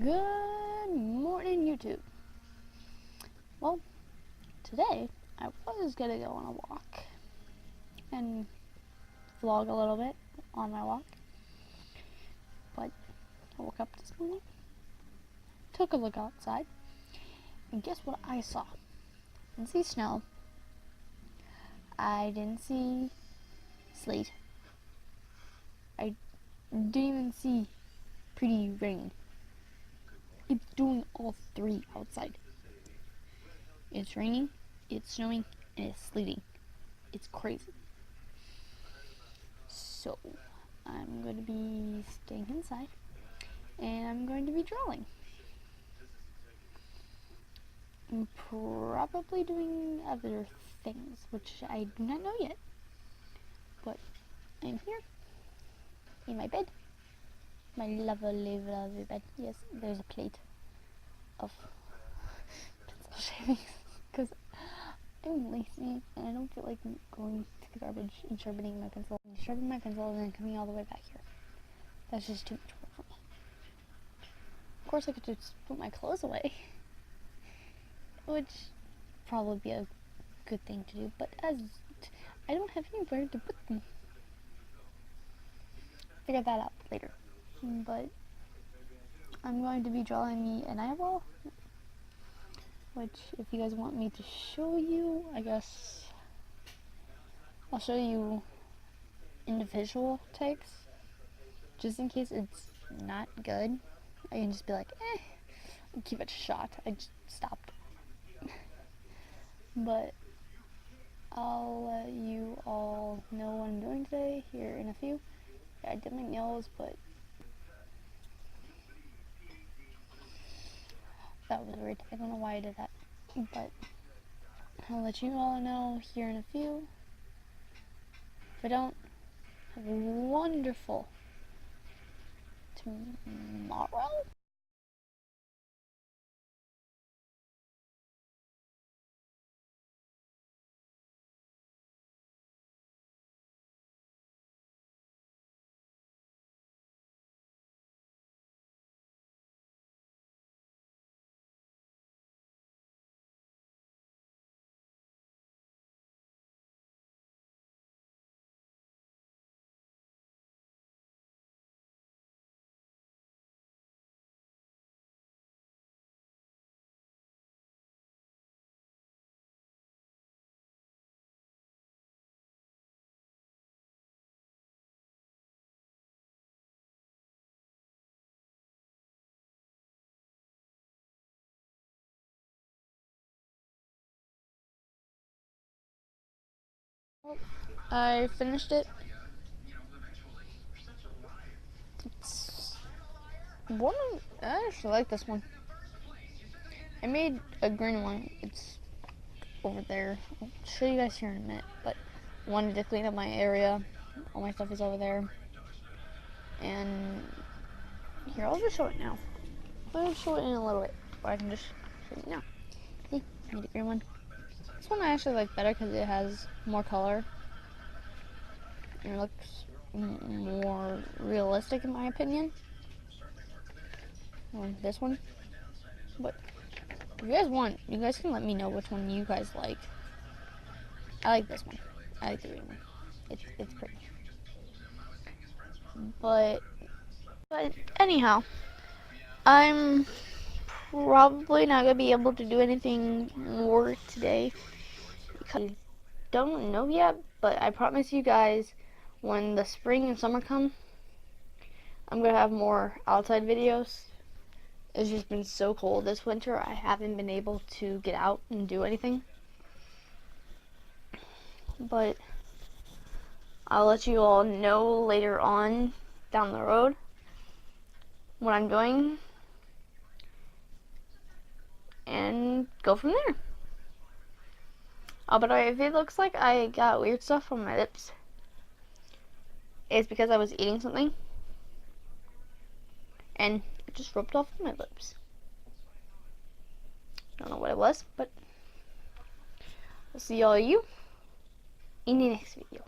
Good morning, YouTube. Well, today I was gonna go on a walk and vlog a little bit on my walk, but I woke up this morning, took a look outside, and guess what I saw? I didn't see snow. I didn't see sleet. I didn't even see pretty rain. It's doing all three outside. It's raining, it's snowing, and it's sleeting. It's crazy. So, I'm going to be staying inside, and I'm going to be drawing. I'm probably doing other things, which I do not know yet. But I'm here, in my bed. My lovely, lovely bed. Yes, there's a plate of pencil shavings, because I'm lazy, and I don't feel like going to the garbage and sharpening my pencil. Sharpening my pencil and then coming all the way back here. That's just too much work for me. Of course, I could just put my clothes away, which probably be a good thing to do, but as I don't have anywhere to put them. Figure that out later. But I'm going to be drawing me an eyeball, which if you guys want me to show you, I guess I'll show you individual takes, just in case it's not good. I can just be like, I'll give it a shot. I just stopped. But I'll let you all know what I'm doing today here in a few. Yeah, I did my nails, but that was weird. I don't know why I did that. But I'll let you all know here in a few. If I don't, have a wonderful tomorrow. I finished it. It's one of, I actually like this one. I made a green one. It's over there. I'll show you guys here in a minute. But I wanted to clean up my area. All my stuff is over there. And here, I'll just show it now. I'll show it in a little bit, or I can just show you now. See, I made a green one. This one I actually like better because it has more color. And it looks more realistic in my opinion. Or this one. But if you guys want, you guys can let me know which one you guys like. I like this one. I like the green one. It's pretty. But anyhow, I'm probably not gonna be able to do anything more today because I don't know yet. But I promise you guys, when the spring and summer come, I'm gonna have more outside videos. It's just been so cold this winter. I haven't been able to get out and do anything. But I'll let you all know later on down the road what I'm doing and go from there. Oh, but if it looks like I got weird stuff on my lips, it's because I was eating something and it just rubbed off my lips. Don't know what it was, but I'll see all of you in the next video.